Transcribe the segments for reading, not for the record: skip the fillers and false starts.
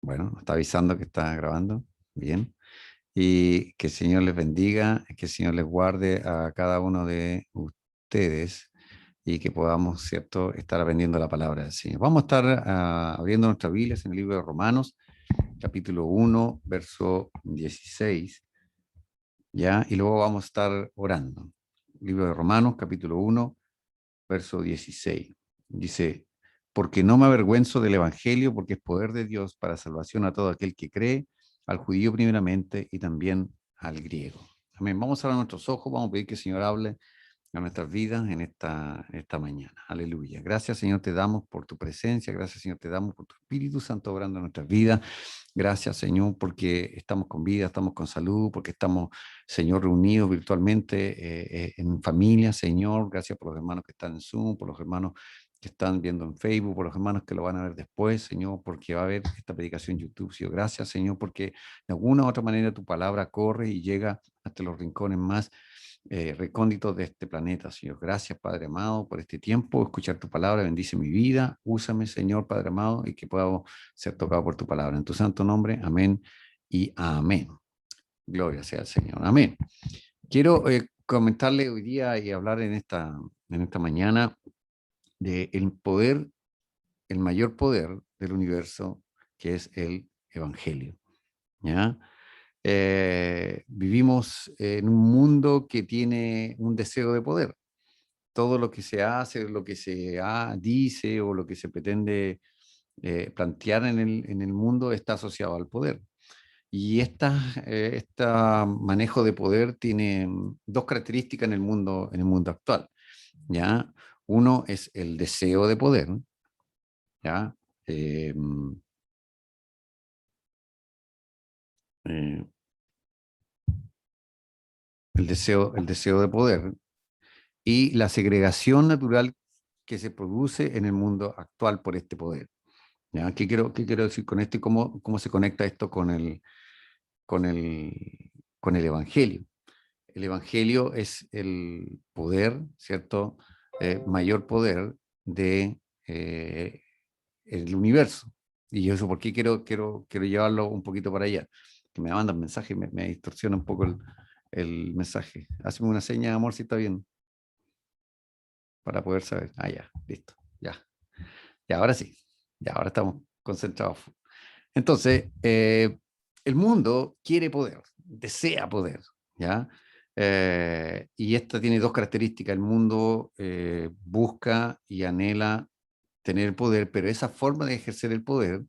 Bueno, nos está avisando que está grabando. Bien. Y que el Señor les bendiga, que el Señor les guarde a cada uno de ustedes y que podamos, ¿cierto?, estar aprendiendo la palabra del Señor. Vamos a estar abriendo nuestras Biblias en el libro de Romanos, capítulo 1, verso 16, ¿ya? Y luego vamos a estar orando. Libro de Romanos, capítulo 1, verso 16. Dice, porque no me avergüenzo del Evangelio, porque es poder de Dios para salvación a todo aquel que cree, al judío primeramente y también al griego. Amén. Vamos a cerrar nuestros ojos, vamos a pedir que el Señor hable a nuestras vidas en esta mañana. Aleluya. Gracias, Señor, te damos por tu presencia. Gracias, Señor, te damos por tu Espíritu Santo obrando en nuestras vidas. Gracias, Señor, porque estamos con vida, estamos con salud, porque estamos, Señor, reunidos virtualmente en familia, Señor. Gracias por los hermanos que están en Zoom, por los hermanos que están viendo en Facebook, por los hermanos que lo van a ver después, Señor, porque va a haber esta predicación en YouTube, Señor. Gracias, Señor, porque de alguna u otra manera tu palabra corre y llega hasta los rincones más recónditos de este planeta, Señor. Gracias, Padre amado, por este tiempo, escuchar tu palabra, bendice mi vida, úsame, Señor, Padre amado, y que pueda ser tocado por tu palabra. En tu santo nombre, amén y amén. Gloria sea al Señor, amén. Quiero comentarle hoy día y hablar en esta mañana del poder, el mayor poder del universo, que es el Evangelio, ¿ya? Vivimos en un mundo que tiene un deseo de poder. Todo lo que se hace, lo que se dice o lo que se pretende plantear en el mundo está asociado al poder. Y este manejo de poder tiene dos características en el mundo actual, ¿ya? Uno es el deseo de poder, ¿ya? Eh, eh, el deseo de poder y la segregación natural que se produce en el mundo actual por este poder. ¿Ya? ¿Qué quiero decir con esto y cómo se conecta esto con el, con el Evangelio? El Evangelio es el poder, ¿cierto? Mayor poder de el universo. Y eso, ¿por qué quiero llevarlo un poquito para allá? Que me mandan mensajes y me distorsiona un poco el mensaje. Hazme una seña, amor, si está bien, para poder saber. Ya, listo, ya. Ya, ahora sí. Ya, ahora estamos concentrados. Entonces, el mundo quiere poder, desea poder, ¿ya? Y esta tiene dos características. El mundo busca y anhela tener poder, pero esa forma de ejercer el poder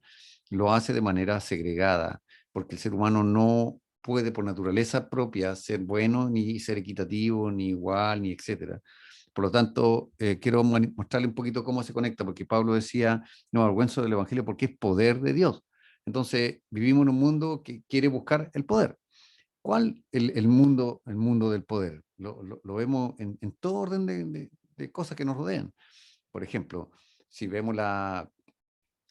lo hace de manera segregada, porque el ser humano no puede por naturaleza propia ser bueno, ni ser equitativo, ni igual, ni etcétera. Por lo tanto, quiero mostrarle un poquito cómo se conecta, porque Pablo decía, no me avergüenzo del Evangelio porque es poder de Dios. Entonces, vivimos en un mundo que quiere buscar el poder. ¿Cuál el mundo del poder? Lo vemos en todo orden de cosas que nos rodean. Por ejemplo, si vemos la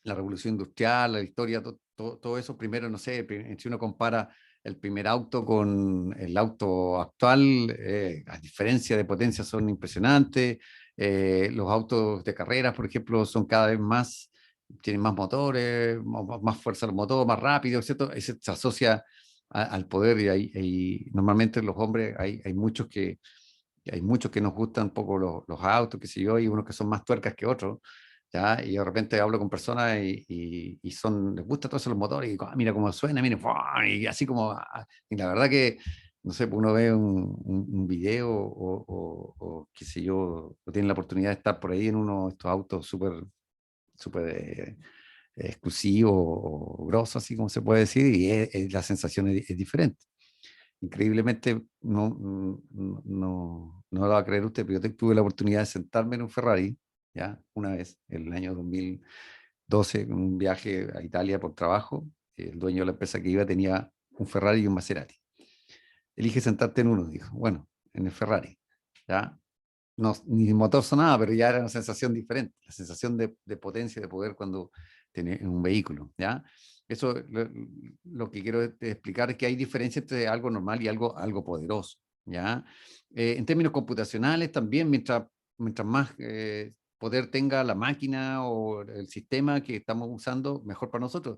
revolución industrial, la historia, todo eso, primero, no sé, si uno compara el primer auto con el auto actual, a diferencia de potencia son impresionantes. Los autos de carreras, por ejemplo, son cada vez más, tienen más motores, más fuerza al motor, más rápido, ¿cierto? Eso se asocia al poder y normalmente los hombres, hay muchos que nos gustan un poco los autos, qué sé yo, y unos que son más tuercas que otros, ¿ya? Y de repente hablo con personas les gusta todo eso los motores, y mira cómo suena, mira, ¡fua! Y así como, y la verdad que, no sé, pues uno ve un video o qué sé yo, o tiene la oportunidad de estar por ahí en uno de estos autos súper, súper exclusivos o grosos, así como se puede decir, y la sensación es diferente. Increíblemente, no lo va a creer usted, pero yo tuve la oportunidad de sentarme en un Ferrari, ya, una vez, en el año 2012, en un viaje a Italia por trabajo. El dueño de la empresa que iba tenía un Ferrari y un Maserati. Elige sentarte en uno, dijo. Bueno, en el Ferrari, ya. No, ni motor sonaba, pero ya era una sensación diferente, la sensación de potencia, de poder cuando tenés un vehículo, ¿ya? Eso, lo que quiero explicar es que hay diferencia entre algo normal y algo poderoso, ¿ya? En términos computacionales también, mientras más poder tenga la máquina o el sistema que estamos usando, mejor para nosotros.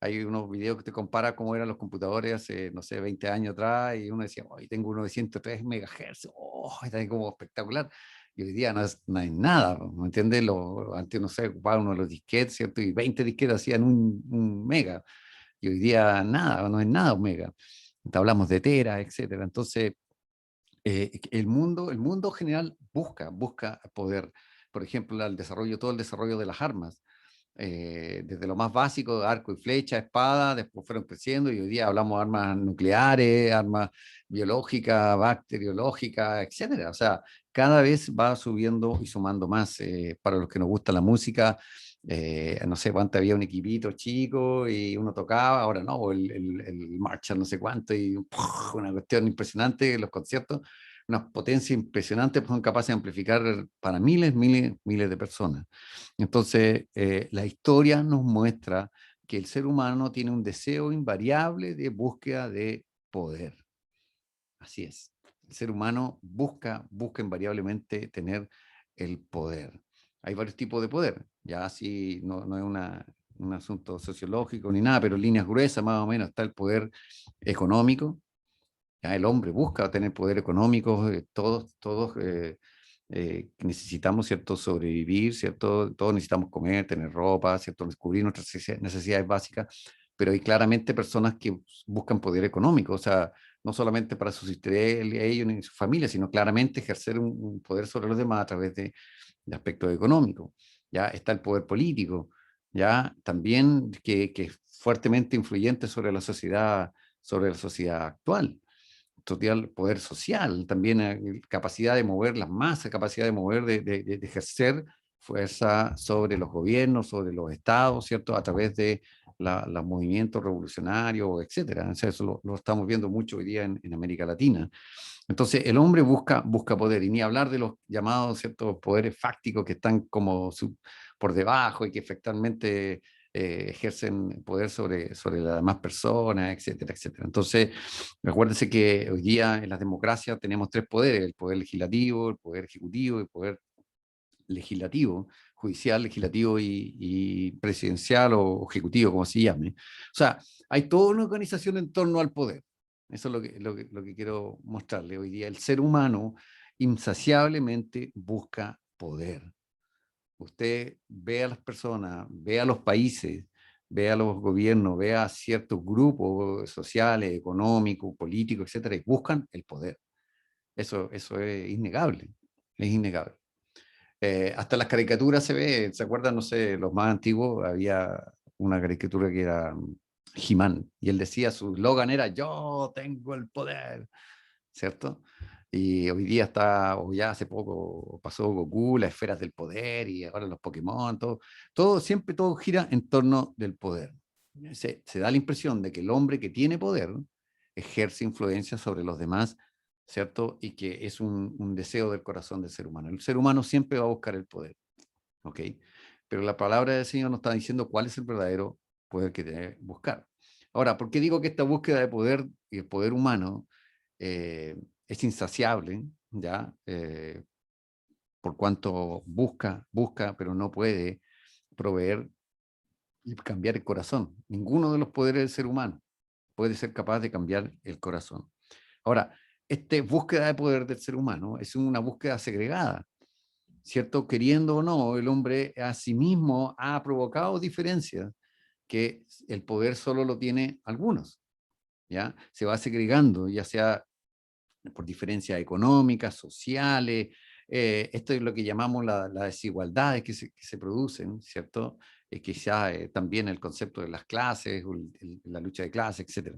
hay unos videos que te compara cómo eran los computadores hace, no sé, 20 años atrás, y uno decía, hoy tengo uno de 103 MHz, oh, está como espectacular. Y hoy día no hay nada, ¿me entiendes? Antes, no sé, ocupaba uno de los disquetes, ¿cierto? Y 20 disquetes hacían un mega. Y hoy día nada, no es nada un mega. Entonces, hablamos de tera, etcétera. Entonces, el mundo general busca poder. Por ejemplo, todo el desarrollo de las armas, desde lo más básico, arco y flecha, espada, después fueron creciendo y hoy día hablamos de armas nucleares, armas biológicas, bacteriológicas, etcétera. O sea, cada vez va subiendo y sumando más. Para los que nos gusta la música, no sé, antes había un equipito chico y uno tocaba, ahora no, el Marshall no sé cuánto y una cuestión impresionante en los conciertos, unas potencias impresionantes, pues son capaces de amplificar para miles de personas. Entonces, la historia nos muestra que el ser humano tiene un deseo invariable de búsqueda de poder. Así es. El ser humano busca invariablemente tener el poder. Hay varios tipos de poder. Ya así no es un asunto sociológico ni nada, pero en líneas gruesas más o menos está el poder económico. Ya el hombre busca tener poder económico, todos necesitamos, ¿cierto?, sobrevivir, ¿cierto? Todos necesitamos comer, tener ropa, ¿cierto?, descubrir nuestras necesidades básicas, pero hay claramente personas que buscan poder económico, o sea, no solamente para subsistir ellos ni su familia, sino claramente ejercer un poder sobre los demás a través de aspectos económicos. Ya está el poder político, ya también que es fuertemente influyente sobre la sociedad actual. Total poder social, también capacidad de mover las masas, capacidad de mover, de ejercer fuerza sobre los gobiernos, sobre los estados, ¿cierto? A través de los movimientos revolucionarios, etcétera. O sea, eso lo estamos viendo mucho hoy día en América Latina. Entonces, el hombre busca poder, y ni hablar de los llamados, ¿cierto?, poderes fácticos que están como por debajo y que efectivamente ejercen poder sobre las demás personas, etcétera, etcétera. Entonces, acuérdense que hoy día en las democracias tenemos tres poderes: el poder legislativo, el poder ejecutivo y el poder legislativo, judicial, legislativo y presidencial o ejecutivo, como se llame. O sea, hay toda una organización en torno al poder. Eso es lo que quiero mostrarle hoy día. El ser humano insaciablemente busca poder. Usted ve a las personas, ve a los países, ve a los gobiernos, ve a ciertos grupos sociales, económicos, políticos, etcétera, y buscan el poder. Eso es innegable, es innegable. Hasta las caricaturas se ve, ¿se acuerdan? No sé, los más antiguos, había una caricatura que era He-Man, y él decía, su eslogan era, yo tengo el poder, ¿cierto? Y hoy día o ya hace poco pasó Goku, las esferas del poder, y ahora los Pokémon, siempre todo gira en torno del poder. Se da la impresión de que el hombre que tiene poder ejerce influencia sobre los demás, ¿cierto? Y que es un deseo del corazón del ser humano. El ser humano siempre va a buscar el poder, ¿ok? Pero la palabra del Señor nos está diciendo cuál es el verdadero poder que debe buscar. Ahora, ¿por qué digo que esta búsqueda de poder y el poder humano es insaciable, ¿ya? Por cuanto busca, pero no puede proveer y cambiar el corazón. Ninguno de los poderes del ser humano puede ser capaz de cambiar el corazón. Ahora, esta búsqueda de poder del ser humano es una búsqueda segregada, ¿cierto? Queriendo o no, el hombre a sí mismo ha provocado diferencias que el poder solo lo tiene algunos, ¿ya? Se va segregando, ya sea por diferencias económicas, sociales. Esto es lo que llamamos las desigualdades que se producen, ¿cierto? Quizá también el concepto de las clases, la lucha de clases, etc.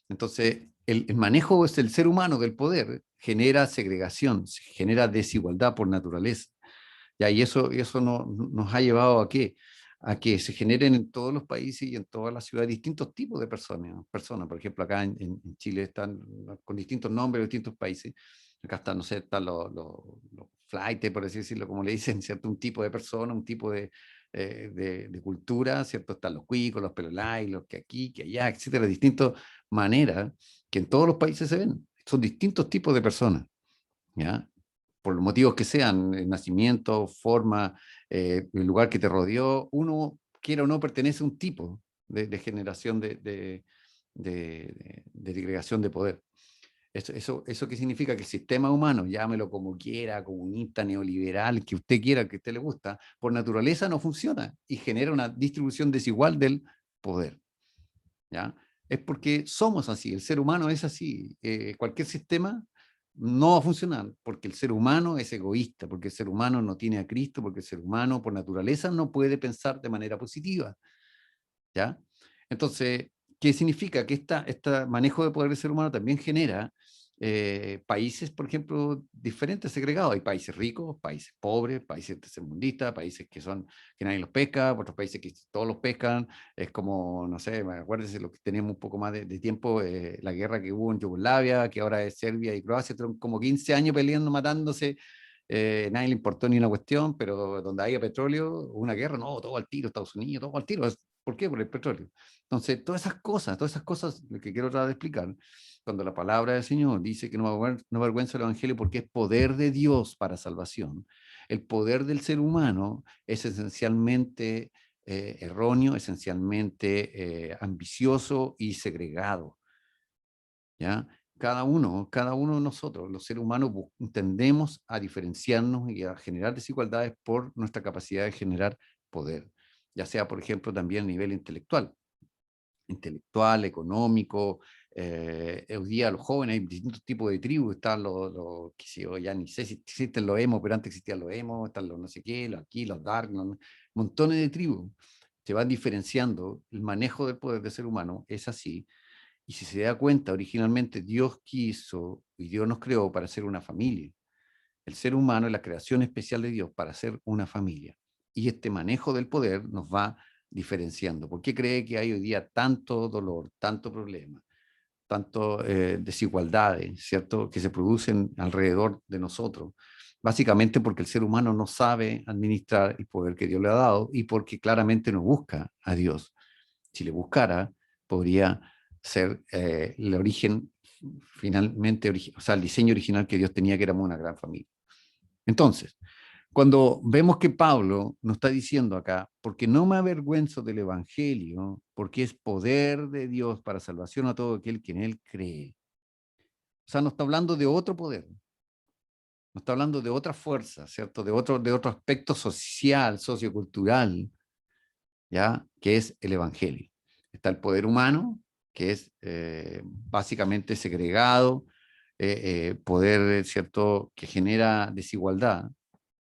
Entonces, el manejo del ser humano del poder genera segregación, genera desigualdad por naturaleza. ¿Ya? Y eso nos ha llevado a qué? A que se generen en todos los países y en todas las ciudades distintos tipos de personas. Por ejemplo, acá en Chile están con distintos nombres, distintos países. Acá están, no sé, están los flaites, por así decirlo, como le dicen, ¿cierto? Un tipo de persona, un tipo de cultura, ¿cierto? Están los cuicos, los pelolais, los que aquí, que allá, etcétera, distintas maneras que en todos los países se ven. Son distintos tipos de personas, ¿ya? Por los motivos que sean, el nacimiento, forma, el lugar que te rodeó, uno, quiera o no, pertenece a un tipo, de generación de delegación de poder. ¿Eso qué significa? Que el sistema humano, llámelo como quiera, comunista, neoliberal, que usted quiera, que a usted le gusta, por naturaleza no funciona y genera una distribución desigual del poder. ¿Ya? Es porque somos así, el ser humano es así. Cualquier sistema no va a funcionar porque el ser humano es egoísta, porque el ser humano no tiene a Cristo, porque el ser humano por naturaleza no puede pensar de manera positiva. ¿Ya? Entonces, ¿qué significa? Que este manejo de poder del ser humano también genera países, por ejemplo, diferentes, segregados. Hay países ricos, países pobres, países tercermundistas, países que nadie los pesca, otros países que todos los pescan. Es como, no sé, acuérdense lo que tenemos un poco más de tiempo, la guerra que hubo en Yugoslavia, que ahora es Serbia y Croacia, como 15 años peleando, matándose. Nadie le importó ni una cuestión, pero donde haya petróleo, una guerra, no, todo al tiro, Estados Unidos, todo al tiro. ¿Por qué? Por el petróleo. Entonces, todas esas cosas, lo que quiero tratar de explicar, cuando la palabra del Señor dice que no avergüenza el Evangelio porque es poder de Dios para salvación, el poder del ser humano es esencialmente erróneo, esencialmente ambicioso y segregado. ¿Ya? Cada uno de nosotros, los seres humanos, tendemos a diferenciarnos y a generar desigualdades por nuestra capacidad de generar poder, ya sea, por ejemplo, también a nivel intelectual, económico. Hoy día los jóvenes, hay distintos tipos de tribus, están qué sé yo, ya ni sé si existen los emos, pero antes existían los emos, están los no sé qué, los aquí, los dark, montones de tribus. Se van diferenciando, el manejo del poder del ser humano es así, y si se da cuenta, originalmente Dios quiso y Dios nos creó para ser una familia. El ser humano es la creación especial de Dios para ser una familia. Y este manejo del poder nos va diferenciando. ¿Por qué cree que hay hoy día tanto dolor, tanto problema, tanto desigualdades, ¿cierto?, que se producen alrededor de nosotros? Básicamente porque el ser humano no sabe administrar el poder que Dios le ha dado y porque claramente no busca a Dios. Si le buscara, podría ser el origen, finalmente, o sea, el diseño original que Dios tenía, que éramos una gran familia. Entonces, cuando vemos que Pablo nos está diciendo acá, porque no me avergüenzo del Evangelio, porque es poder de Dios para salvación a todo aquel que en él cree. O sea, no está hablando de otro poder, no está hablando de otra fuerza, ¿cierto? De otro aspecto social, sociocultural, ¿ya? Que es el Evangelio. Está el poder humano, que es básicamente segregado, poder, ¿cierto?, que genera desigualdad,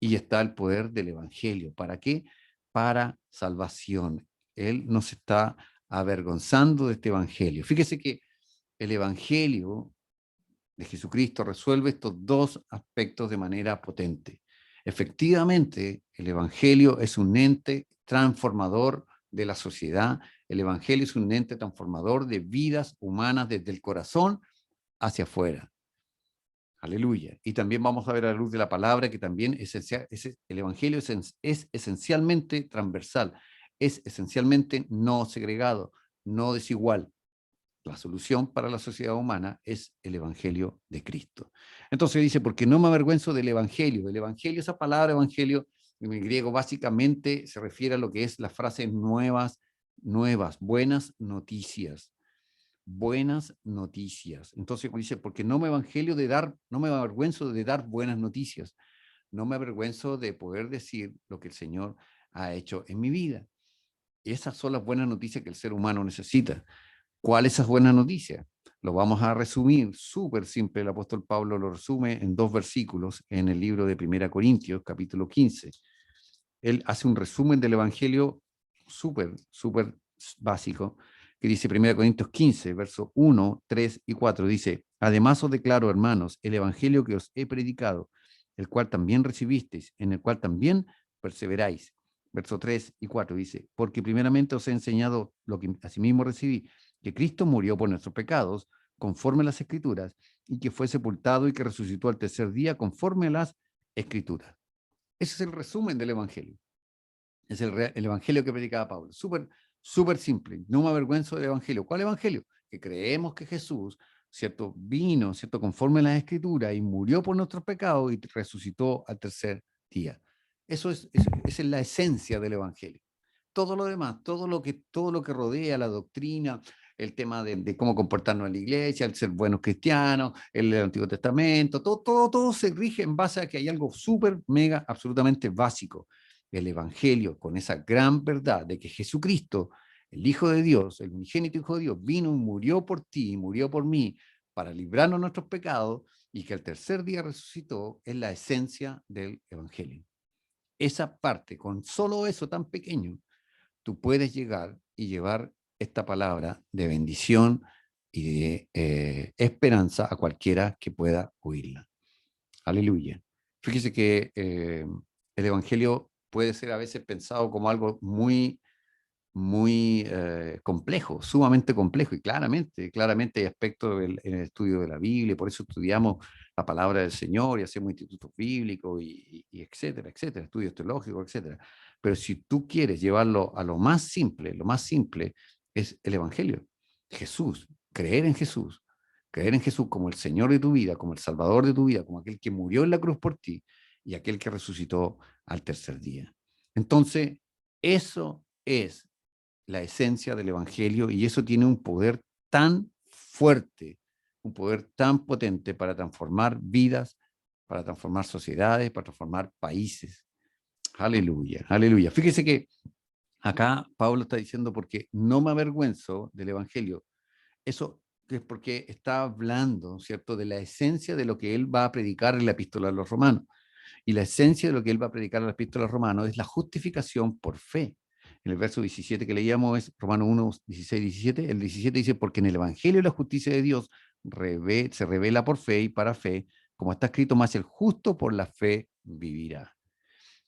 y está el poder del Evangelio. ¿Para qué? Para salvación. Él nos está avergonzando de este Evangelio. Fíjese que el Evangelio de Jesucristo resuelve estos dos aspectos de manera potente. Efectivamente, el Evangelio es un ente transformador de la sociedad. El Evangelio es un ente transformador de vidas humanas desde el corazón hacia afuera. Aleluya. Y también vamos a ver a la luz de la palabra que también el Evangelio es esencialmente transversal, es esencialmente no segregado, no desigual. La solución para la sociedad humana es el Evangelio de Cristo. Entonces dice, porque no me avergüenzo del Evangelio. El Evangelio, esa palabra Evangelio, en el griego básicamente se refiere a lo que es la frase nuevas, buenas noticias. Buenas noticias. Entonces dice, porque no me avergüenzo de dar buenas noticias. No me avergüenzo de poder decir lo que el Señor ha hecho en mi vida. Y esas son las buenas noticias que el ser humano necesita. ¿Cuál es esa buena noticia? Lo vamos a resumir, súper simple. El apóstol Pablo lo resume en 2 versículos en el libro de 1 Corintios, capítulo 15. Él hace un resumen del Evangelio súper, súper básico, que dice 1 Corintios 15, versos 1, 3 y 4. Dice, además os declaro, hermanos, el Evangelio que os he predicado, el cual también recibisteis, en el cual también perseveráis. Verso 3 y 4 dice, porque primeramente os he enseñado lo que asimismo recibí, que Cristo murió por nuestros pecados, conforme a las Escrituras, y que fue sepultado y que resucitó al tercer día, conforme a las Escrituras. Ese es el resumen del Evangelio. Es el Evangelio que predicaba Pablo. Súper, súper simple. No me avergüenzo del Evangelio. ¿Cuál Evangelio? Que creemos que Jesús, ¿cierto?, vino, ¿cierto?, conforme a las Escrituras y murió por nuestros pecados y resucitó al tercer día. Esa es la esencia del Evangelio. todo lo demás, todo lo que rodea la doctrina, el tema de cómo comportarnos en la iglesia, el ser buenos cristianos, el Antiguo Testamento, todo se rige en base a que hay algo súper, mega, absolutamente básico. El Evangelio, con esa gran verdad de que Jesucristo, el Hijo de Dios, el unigénito Hijo de Dios, vino y murió por ti, murió por mí, para librarnos de nuestros pecados, y que al tercer día resucitó, es la esencia del Evangelio. Esa parte, con solo eso tan pequeño, tú puedes llegar y llevar esta palabra de bendición y de esperanza a cualquiera que pueda oírla. Aleluya. Fíjese que el Evangelio puede ser a veces pensado como algo muy complejo, sumamente complejo, y claramente hay aspectos en el estudio de la Biblia, por eso estudiamos la palabra del Señor y hacemos institutos bíblicos y etcétera, etcétera, estudios teológicos, etcétera. Pero si tú quieres llevarlo a lo más simple es el Evangelio. Jesús, creer en Jesús como el Señor de tu vida, como el Salvador de tu vida, como aquel que murió en la cruz por ti y aquel que resucitó al tercer día. Entonces, eso es la esencia del Evangelio, y eso tiene un poder tan fuerte, un poder tan potente para transformar vidas, para transformar sociedades, para transformar países. Aleluya, aleluya. Fíjese que acá Pablo está diciendo, porque no me avergüenzo del Evangelio. Eso es porque está hablando, ¿cierto?, de la esencia de lo que él va a predicar en la epístola a los romanos. Y la esencia de lo que él va a predicar en la epístola a los romanos es la justificación por fe. En el verso 17 que leíamos es Romanos 1, 16, 17. El 17 dice, porque en el Evangelio la justicia de Dios se revela por fe y para fe, como está escrito, más el justo por la fe vivirá.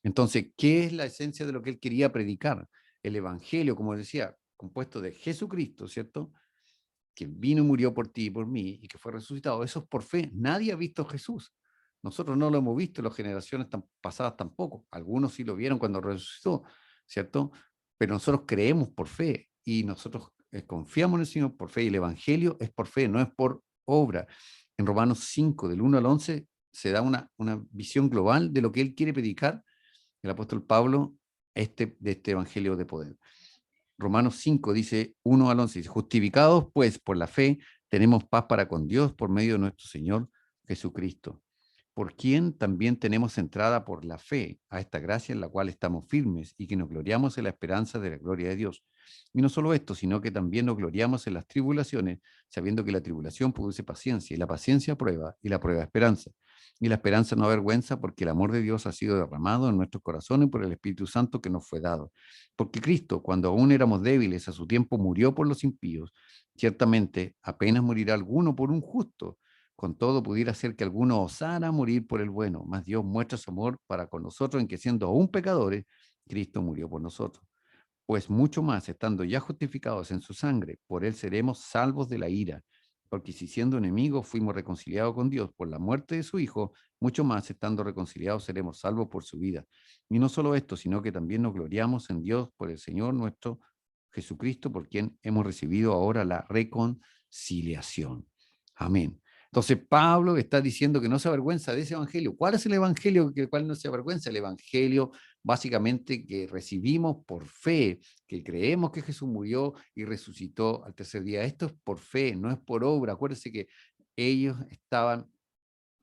Entonces, ¿qué es la esencia de lo que él quería predicar? El Evangelio, como decía, compuesto de Jesucristo, ¿cierto?, que vino y murió por ti y por mí, y que fue resucitado. Eso es por fe. Nadie ha visto a Jesús. Nosotros no lo hemos visto, las generaciones pasadas tampoco. Algunos sí lo vieron cuando resucitó, ¿cierto? Pero nosotros creemos por fe, y nosotros confiamos en el Señor por fe, y el Evangelio es por fe, no es por obra. En Romanos 5, del 1 al 11, se da una visión global de lo que él quiere predicar, el apóstol Pablo, de este Evangelio de poder. Romanos 5 dice 1 al 11, dice, justificados pues por la fe, tenemos paz para con Dios por medio de nuestro Señor Jesucristo, por quien también tenemos entrada por la fe a esta gracia en la cual estamos firmes y que nos gloriamos en la esperanza de la gloria de Dios. Y no solo esto, sino que también nos gloriamos en las tribulaciones, sabiendo que la tribulación produce paciencia, y la paciencia prueba, y la prueba esperanza. Y la esperanza no avergüenza, porque el amor de Dios ha sido derramado en nuestros corazones por el Espíritu Santo que nos fue dado. Porque Cristo, cuando aún éramos débiles, a su tiempo murió por los impíos. Ciertamente, apenas morirá alguno por un justo. Con todo, pudiera ser que alguno osara morir por el bueno, mas Dios muestra su amor para con nosotros en que, siendo aún pecadores, Cristo murió por nosotros. Pues mucho más, estando ya justificados en su sangre, por él seremos salvos de la ira. Porque si siendo enemigos fuimos reconciliados con Dios por la muerte de su Hijo, mucho más, estando reconciliados, seremos salvos por su vida. Y no solo esto, sino que también nos gloriamos en Dios por el Señor nuestro Jesucristo, por quien hemos recibido ahora la reconciliación. Amén. Entonces Pablo está diciendo que no se avergüenza de ese evangelio. ¿Cuál es el evangelio del cual no se avergüenza? El evangelio básicamente que recibimos por fe, que creemos que Jesús murió y resucitó al tercer día. Esto es por fe, no es por obra. Acuérdense que ellos estaban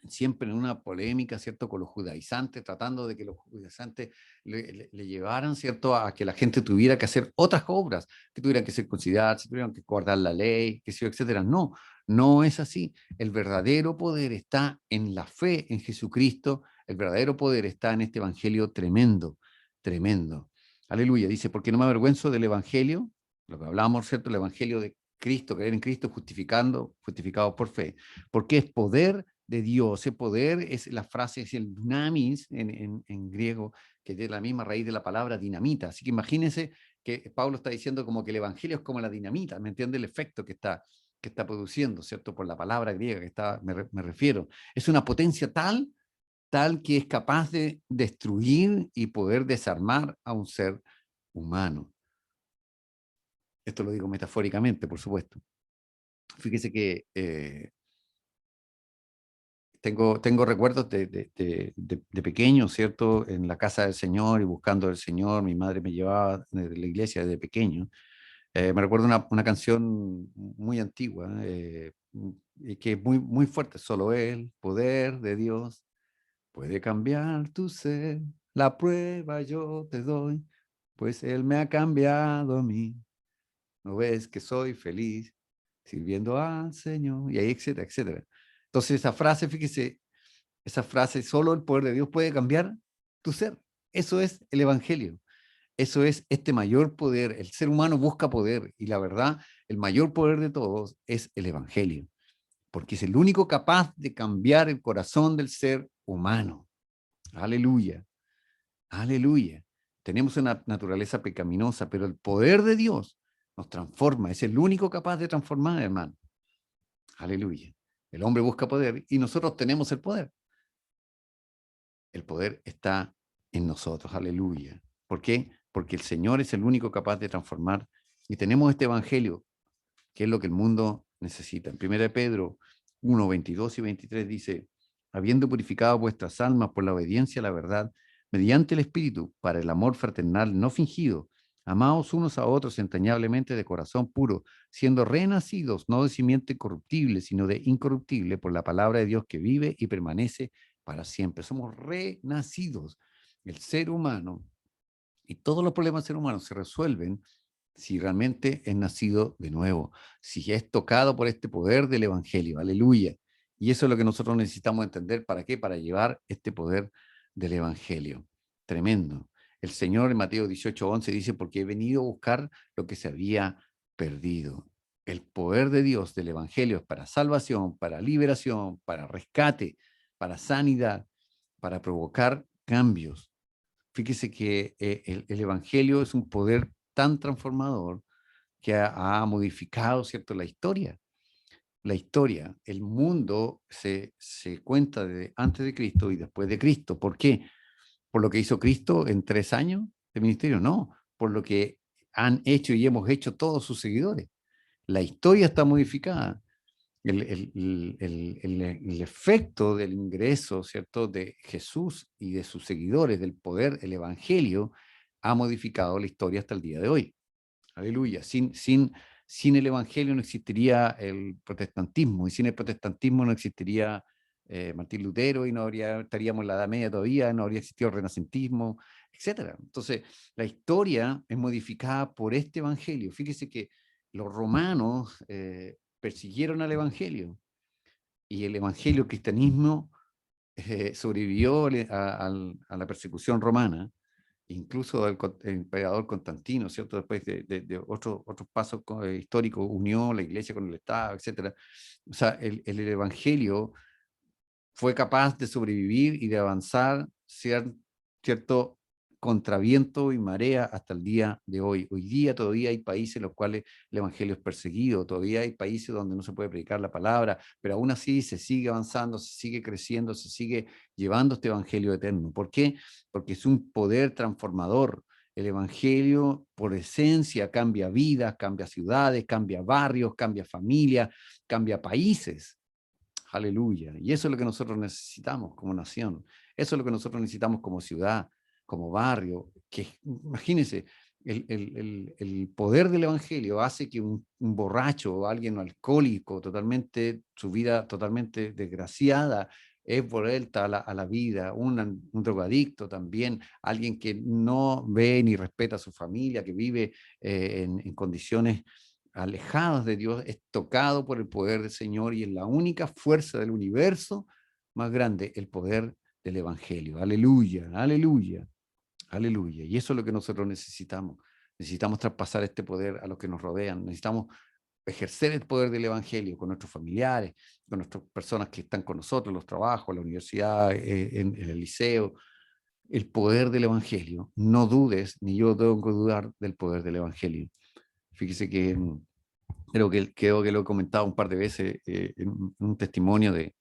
siempre en una polémica, ¿cierto?, con los judaizantes, tratando de que los judaizantes le llevaran, ¿cierto?, a que la gente tuviera que hacer otras obras, que tuvieran que ser consideradas, tuvieran que guardar la ley, que sí, etcétera. No, no es así. El verdadero poder está en la fe en Jesucristo, el verdadero poder está en este evangelio tremendo, tremendo. Aleluya, dice, porque no me avergüenzo del evangelio, lo que hablamos, ¿cierto?, el evangelio de Cristo, creer en Cristo, justificados por fe, porque es poder de Dios. Ese poder es la frase, es el dunamis en griego, que tiene la misma raíz de la palabra dinamita. Así que imagínense que Pablo está diciendo como que el evangelio es como la dinamita, ¿me entiende? El efecto que está produciendo, ¿cierto? Por la palabra griega que me refiero. Es una potencia tal que es capaz de destruir y poder desarmar a un ser humano. Esto lo digo metafóricamente, por supuesto. Fíjese que tengo recuerdos de pequeño, ¿cierto? En la casa del Señor y buscando al Señor. Mi madre me llevaba de la iglesia desde pequeño. Me recuerdo una canción muy antigua, y que es muy, muy fuerte. Solo el poder de Dios puede cambiar tu ser. La prueba yo te doy, pues Él me ha cambiado a mí. ¿No ves que soy feliz sirviendo al Señor? Y ahí, etcétera, etcétera. Entonces esa frase, fíjese, esa frase, solo el poder de Dios puede cambiar tu ser. Eso es el Evangelio. Eso es este mayor poder. El ser humano busca poder y la verdad, el mayor poder de todos es el Evangelio, porque es el único capaz de cambiar el corazón del ser humano. Aleluya, aleluya. Tenemos una naturaleza pecaminosa, pero el poder de Dios nos transforma. Es el único capaz de transformar, hermano. Aleluya. El hombre busca poder y nosotros tenemos el poder. El poder está en nosotros, aleluya. ¿Por qué? Porque el Señor es el único capaz de transformar y tenemos este evangelio, que es lo que el mundo necesita. En 1 Pedro 1, 22 y 23 dice, habiendo purificado vuestras almas por la obediencia a la verdad, mediante el Espíritu, para el amor fraternal no fingido, amaos unos a otros entrañablemente de corazón puro, siendo renacidos, no de simiente corruptible, sino de incorruptible, por la palabra de Dios que vive y permanece para siempre. Somos renacidos. El ser humano y todos los problemas del ser humano se resuelven si realmente es nacido de nuevo, si es tocado por este poder del Evangelio. Aleluya. Y eso es lo que nosotros necesitamos entender. ¿Para qué? Para llevar este poder del Evangelio. Tremendo. El Señor en Mateo 18:11 dice, porque he venido a buscar lo que se había perdido. El poder de Dios del Evangelio es para salvación, para liberación, para rescate, para sanidad, para provocar cambios. Fíjese que el Evangelio es un poder tan transformador que ha modificado, ¿cierto?, la historia. La historia, el mundo se cuenta de antes de Cristo y después de Cristo. ¿Por qué? ¿Por lo que hizo Cristo en 3 años de ministerio? No, por lo que han hecho y hemos hecho todos sus seguidores. La historia está modificada. El efecto del ingreso, ¿cierto?, de Jesús y de sus seguidores, del poder, el Evangelio, ha modificado la historia hasta el día de hoy. Aleluya. Sin el Evangelio no existiría el protestantismo, y sin el protestantismo no existiría Martín Lutero, y no estaríamos en la Edad Media todavía, no habría existido el renacentismo, etcétera. Entonces, la historia es modificada por este Evangelio. Fíjese que los romanos persiguieron al Evangelio, y el Evangelio, el cristianismo, sobrevivió a la persecución romana, incluso el emperador Constantino, ¿cierto? Después de otros pasos históricos, unió la iglesia con el Estado, etcétera. O sea, el Evangelio fue capaz de sobrevivir y de avanzar, cierto, contra viento y marea hasta el día de hoy. Hoy día todavía hay países en los cuales el Evangelio es perseguido, todavía hay países donde no se puede predicar la palabra, pero aún así se sigue avanzando, se sigue creciendo, se sigue llevando este Evangelio eterno. ¿Por qué? Porque es un poder transformador. El Evangelio, por esencia, cambia vidas, cambia ciudades, cambia barrios, cambia familias, cambia países. Aleluya. Y eso es lo que nosotros necesitamos como nación. Eso es lo que nosotros necesitamos como ciudad, como barrio. Que, imagínense, el poder del Evangelio hace que un borracho o alguien alcohólico, totalmente, su vida totalmente desgraciada, es vuelta a la vida, un drogadicto también, alguien que no ve ni respeta a su familia, que vive en condiciones alejados de Dios, es tocado por el poder del Señor, y es la única fuerza del universo más grande, el poder del Evangelio. Aleluya, aleluya, aleluya. Y eso es lo que nosotros necesitamos. Necesitamos traspasar este poder a los que nos rodean. Necesitamos ejercer el poder del Evangelio con nuestros familiares, con nuestras personas que están con nosotros, en los trabajos, en la universidad, en el liceo. El poder del Evangelio. No dudes, ni yo tengo que dudar del poder del Evangelio. Fíjese que creo que lo he comentado un par de veces en un testimonio de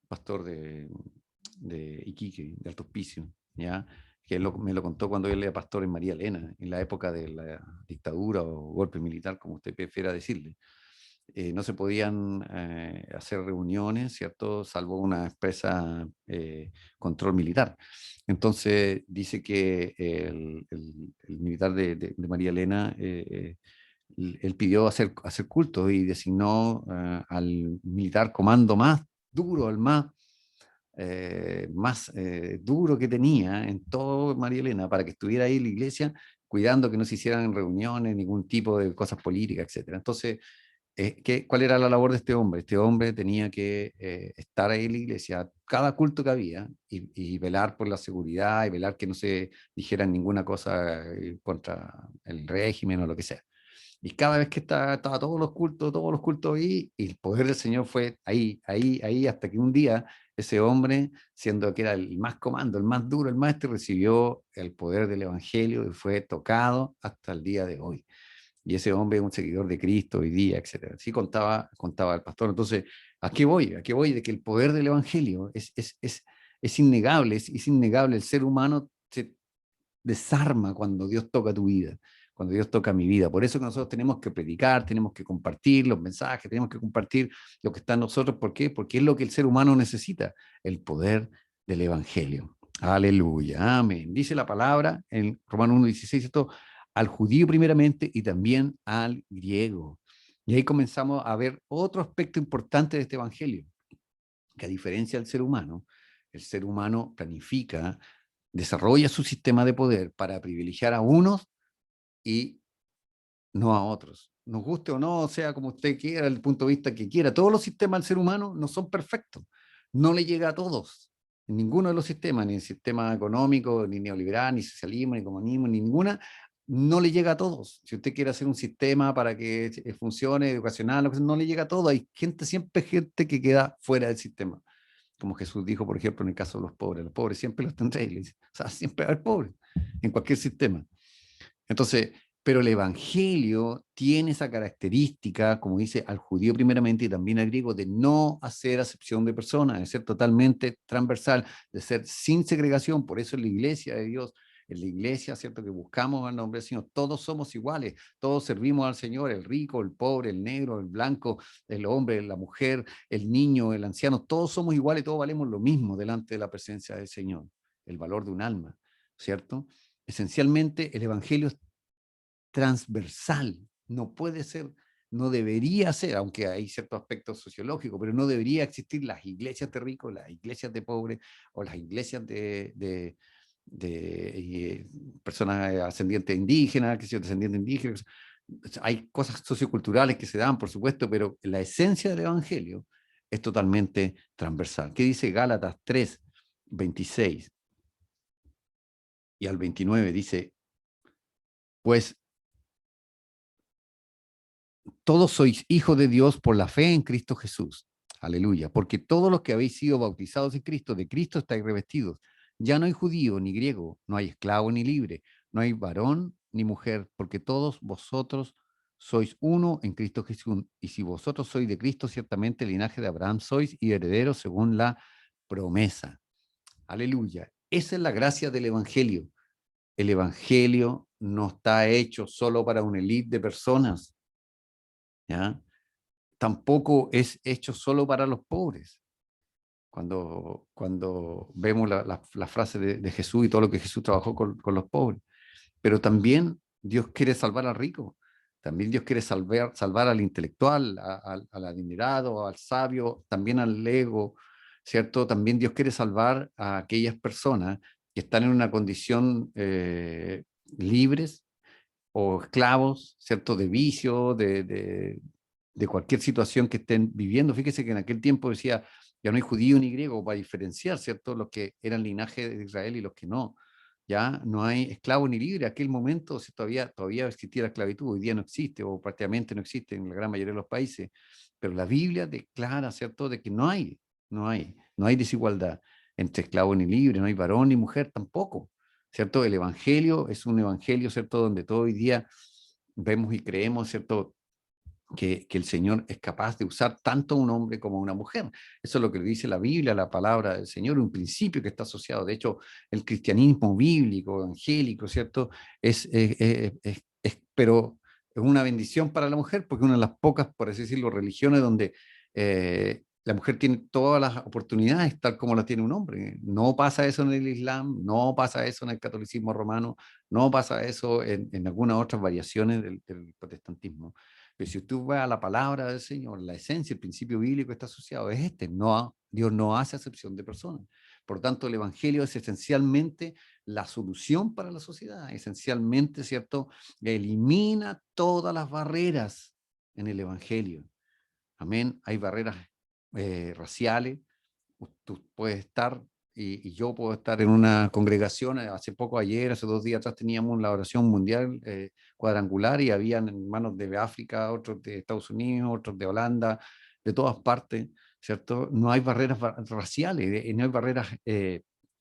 pastor de Iquique, de Alto Hospicio, ¿ya? Que me lo contó cuando él era pastor en María Elena, en la época de la dictadura o golpe militar, como usted prefiera decirle. no se podían hacer reuniones, ¿cierto? Salvo una expresa control militar. Entonces dice que el militar de María Elena, él pidió hacer culto y designó al militar comando más duro, al más duro que tenía en todo María Elena, para que estuviera ahí en la iglesia, cuidando que no se hicieran reuniones, ningún tipo de cosas políticas, etcétera. Entonces, ¿cuál era la labor de este hombre? Este hombre tenía que estar ahí en la iglesia, cada culto que había, y velar por la seguridad, y velar que no se dijera ninguna cosa contra el régimen o lo que sea. Y cada vez que estaba todos los cultos ahí, y el poder del Señor fue ahí, ahí, ahí, hasta que un día ese hombre, siendo que era el más comando, el más duro, el maestro, recibió el poder del Evangelio y fue tocado hasta el día de hoy. Y ese hombre es un seguidor de Cristo hoy día, etcétera. Así contaba el pastor. Entonces, ¿a qué voy? ¿A qué voy? De que el poder del Evangelio es innegable, es innegable. El ser humano se desarma cuando Dios toca tu vida, cuando Dios toca mi vida. Por eso que nosotros tenemos que predicar, tenemos que compartir los mensajes, tenemos que compartir lo que está en nosotros. ¿Por qué? Porque es lo que el ser humano necesita, el poder del Evangelio. Aleluya, amén. Dice la palabra en Romanos 1:16, esto, al judío primeramente y también al griego. Y ahí comenzamos a ver otro aspecto importante de este Evangelio, que a diferencia del ser humano, el ser humano planifica, desarrolla su sistema de poder para privilegiar a unos y no a otros. Nos guste o no, sea como usted quiera, el punto de vista que quiera, todos los sistemas del ser humano no son perfectos. No le llega a todos. En ninguno de los sistemas, ni el sistema económico, ni neoliberal, ni socialismo, ni comunismo, ni ninguna, no le llega a todos. Si usted quiere hacer un sistema para que funcione, educacional, no le llega a todos. Hay gente, siempre gente que queda fuera del sistema. Como Jesús dijo, por ejemplo, en el caso de los pobres siempre los tendréis. O sea, siempre va a haber pobres en cualquier sistema. Entonces, pero el Evangelio tiene esa característica, como dice, al judío primeramente y también al griego, de no hacer acepción de personas, de ser totalmente transversal, de ser sin segregación. Por eso en la iglesia de Dios, en la iglesia, ¿cierto? Que buscamos al nombre del Señor, todos somos iguales, todos servimos al Señor, el rico, el pobre, el negro, el blanco, el hombre, la mujer, el niño, el anciano, todos somos iguales, todos valemos lo mismo delante de la presencia del Señor, el valor de un alma, ¿cierto? Esencialmente el Evangelio es transversal, no puede ser, no debería ser, aunque hay ciertos aspectos sociológicos, pero no debería existir las iglesias de ricos, las iglesias de pobres o las iglesias de personas ascendientes indígenas, que son descendientes indígenas. Hay cosas socioculturales que se dan, por supuesto, pero la esencia del Evangelio es totalmente transversal. ¿Qué dice Gálatas 3:26 y al 29? Dice, pues todos sois hijos de Dios por la fe en Cristo Jesús. Aleluya. Porque todos los que habéis sido bautizados en Cristo, de Cristo estáis revestidos. Ya no hay judío ni griego, no hay esclavo ni libre, no hay varón ni mujer, porque todos vosotros sois uno en Cristo Jesús. Y si vosotros sois de Cristo, ciertamente el linaje de Abraham sois y herederos según la promesa. Aleluya. Esa es la gracia del Evangelio. El Evangelio no está hecho solo para una élite de personas, ¿ya? Tampoco es hecho solo para los pobres. Cuando vemos la frase de Jesús y todo lo que Jesús trabajó con los pobres. Pero también Dios quiere salvar al rico. También Dios quiere salvar al intelectual, al adinerado, al sabio, también al ego, ¿cierto? También Dios quiere salvar a aquellas personas que están en una condición libres o esclavos, ¿cierto? De vicio, de cualquier situación que estén viviendo. Fíjese que en aquel tiempo decía, ya no hay judío ni griego para diferenciar, ¿cierto? Los que eran linaje de Israel y los que no. Ya no hay esclavo ni libre. En aquel momento todavía existía la esclavitud, hoy día no existe o prácticamente no existe en la gran mayoría de los países. Pero la Biblia declara, ¿cierto?, de que no hay desigualdad entre esclavo ni libre, no hay varón ni mujer tampoco. ¿Cierto? El Evangelio es un Evangelio, ¿cierto? Donde todo hoy día vemos y creemos, ¿cierto? Que el Señor es capaz de usar tanto a un hombre como a una mujer. Eso es lo que dice la Biblia, la palabra del Señor, un principio que está asociado. De hecho, el cristianismo bíblico, evangélico, ¿cierto? Pero es una bendición para la mujer, porque es una de las pocas, por así decirlo, religiones donde la mujer tiene todas las oportunidades, tal como las tiene un hombre. No pasa eso en el Islam, no pasa eso en el catolicismo romano, no pasa eso en algunas otras variaciones del protestantismo. Pero si tú vas a la palabra del Señor, la esencia, el principio bíblico está asociado, es este, no, Dios no hace acepción de personas. Por tanto, el Evangelio es esencialmente la solución para la sociedad, esencialmente, ¿cierto? Elimina todas las barreras en el Evangelio. Amén. Hay barreras raciales. Tú puedes estar y yo puedo estar en una congregación. Hace poco, ayer, hace 2 días atrás, teníamos la oración mundial cuadrangular y habían hermanos de África, otros de Estados Unidos, otros de Holanda, de todas partes, ¿cierto? No hay barreras raciales, no hay barreras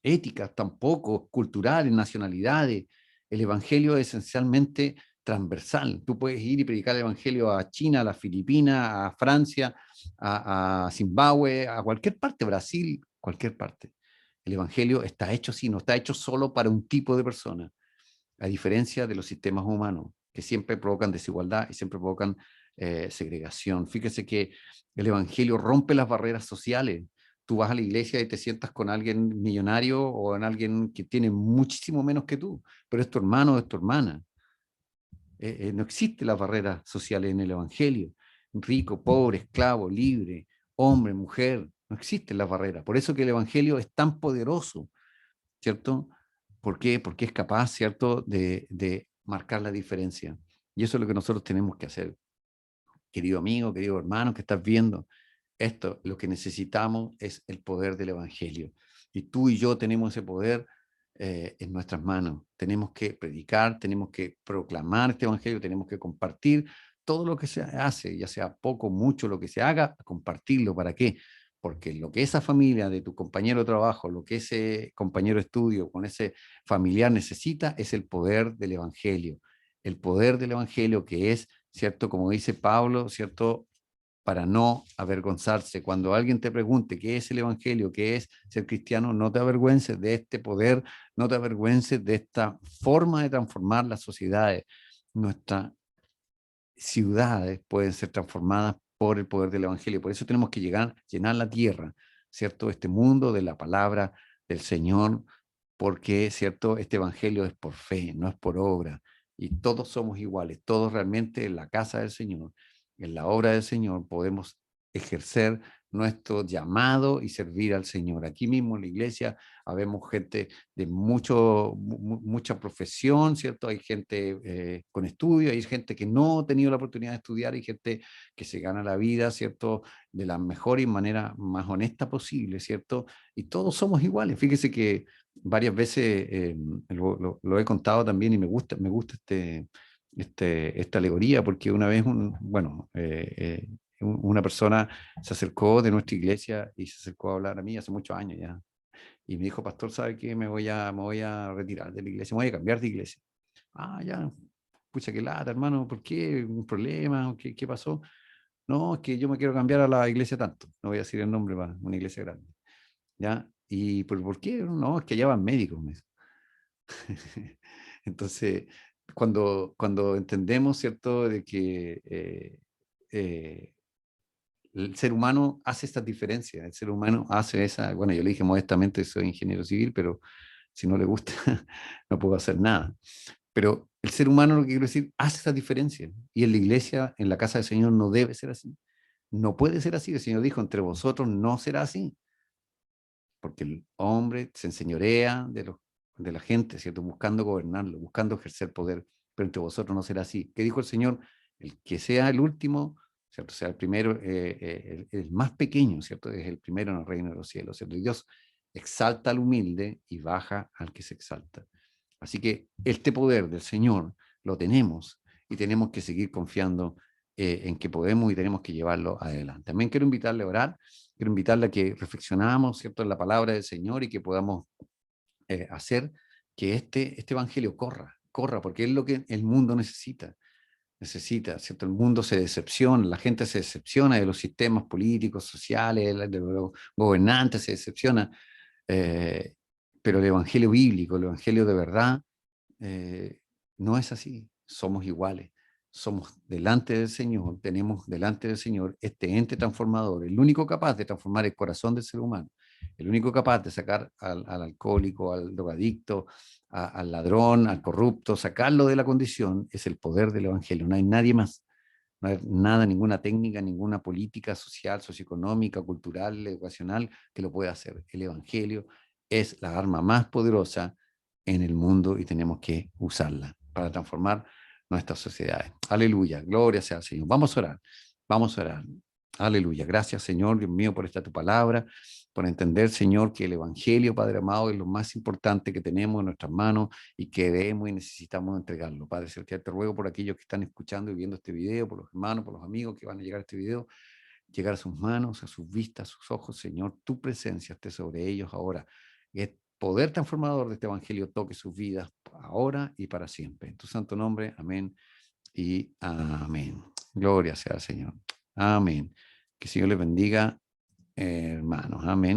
éticas tampoco, culturales, nacionalidades. El Evangelio es esencialmente transversal. Tú puedes ir y predicar el Evangelio a China, a las Filipinas, a Francia, a Zimbabue, a cualquier parte, Brasil, cualquier parte. El Evangelio está hecho así, no está hecho solo para un tipo de persona, a diferencia de los sistemas humanos, que siempre provocan desigualdad y siempre provocan segregación. Fíjese que el Evangelio rompe las barreras sociales. Tú vas a la iglesia y te sientas con alguien millonario o con alguien que tiene muchísimo menos que tú, pero es tu hermano o es tu hermana. No existe la barrera social en el Evangelio. Rico, pobre, esclavo, libre, hombre, mujer, no existen las barreras. Por eso que el Evangelio es tan poderoso, ¿cierto? ¿Por qué? Porque es capaz, ¿cierto?, de marcar la diferencia. Y eso es lo que nosotros tenemos que hacer. Querido amigo, querido hermano que estás viendo, esto, lo que necesitamos es el poder del Evangelio. Y tú y yo tenemos ese poder en nuestras manos. Tenemos que predicar, tenemos que proclamar este Evangelio, tenemos que compartir todo lo que se hace, ya sea poco, mucho, lo que se haga, compartirlo. ¿Para qué? Porque lo que esa familia de tu compañero de trabajo, lo que ese compañero de estudio, con ese familiar necesita, es el poder del Evangelio. El poder del Evangelio que es, ¿cierto? Como dice Pablo, ¿cierto? Para no avergonzarse. Cuando alguien te pregunte qué es el Evangelio, qué es ser cristiano, no te avergüences de este poder, no te avergüences de esta forma de transformar las sociedades. Nuestras ciudades pueden ser transformadas por el poder del Evangelio. Por eso tenemos que llenar la tierra, ¿cierto? Este mundo de la palabra del Señor, porque, ¿cierto? Este Evangelio es por fe, no es por obra. Y todos somos iguales, todos realmente en la casa del Señor, en la obra del Señor, podemos ejercer nuestro llamado y servir al Señor. Aquí mismo en la iglesia habemos gente de mucha profesión, ¿cierto? Hay gente con estudio, hay gente que no ha tenido la oportunidad de estudiar, hay gente que se gana la vida, ¿cierto? De la mejor y manera más honesta posible, ¿cierto? Y todos somos iguales. Fíjese que varias veces lo he contado también y me gusta esta alegoría, porque una vez, una persona se acercó de nuestra iglesia y se acercó a hablar a mí hace muchos años ya. Y me dijo, pastor, ¿sabe qué? Me voy a retirar de la iglesia, me voy a cambiar de iglesia. Ah, ya, pucha, qué lata, hermano, ¿por qué? ¿Un problema? ¿Qué pasó? No, es que yo me quiero cambiar a la iglesia tanto. No voy a decir el nombre, para una iglesia grande. ¿Ya? ¿Y por qué? No, es que allá van médicos. Entonces, cuando entendemos, ¿cierto?, de que eh, el ser humano hace estas diferencias, el ser humano hace esa, bueno, yo le dije modestamente, soy ingeniero civil, pero si no le gusta, no puedo hacer nada. Pero el ser humano, lo que quiero decir, hace esa diferencia. Y en la iglesia, en la casa del Señor, no debe ser así. No puede ser así. El Señor dijo, entre vosotros no será así. Porque el hombre se enseñorea de la gente, ¿cierto? Buscando gobernarlo, buscando ejercer poder. Pero entre vosotros no será así. ¿Qué dijo el Señor? El que sea el último, ¿cierto? Sea el primero, el más pequeño, ¿cierto? Es el primero en el reino de los cielos, ¿cierto? Y Dios exalta al humilde y baja al que se exalta. Así que este poder del Señor lo tenemos y tenemos que seguir confiando en que podemos y tenemos que llevarlo adelante. También quiero invitarle a orar, quiero invitarle a que reflexionamos, ¿cierto?, en la palabra del Señor y que podamos hacer que este evangelio corra, porque es lo que el mundo necesita, ¿cierto? El mundo se decepciona, la gente se decepciona de los sistemas políticos, sociales, de los gobernantes, se decepciona, eh, pero el evangelio bíblico, el evangelio de verdad, no es así. Somos iguales. somos delante del Señor, tenemos delante del Señor este ente transformador, el único capaz de transformar el corazón del ser humano, el único capaz de sacar al alcohólico, al drogadicto, al ladrón, al corrupto, sacarlo de la condición, es el poder del Evangelio. No hay nadie más. No hay nada, ninguna técnica, ninguna política social, socioeconómica, cultural, educacional que lo pueda hacer. El Evangelio es la arma más poderosa en el mundo y tenemos que usarla para transformar nuestras sociedades. Aleluya, gloria sea al Señor. Vamos a orar, vamos a orar. Aleluya, gracias Señor, Dios mío, por esta tu palabra, por entender, Señor, que el Evangelio, Padre amado, es lo más importante que tenemos en nuestras manos y que debemos y necesitamos entregarlo. Padre Celestial, te ruego por aquellos que están escuchando y viendo este video, por los hermanos, por los amigos que van a llegar a este video, llegar a sus manos, a sus vistas, a sus ojos, Señor, tu presencia esté sobre ellos ahora. El poder transformador de este Evangelio toque sus vidas ahora y para siempre. En tu santo nombre, amén y amén. Gloria sea al Señor. Amén. Que el Señor les bendiga, hermanos. Amén.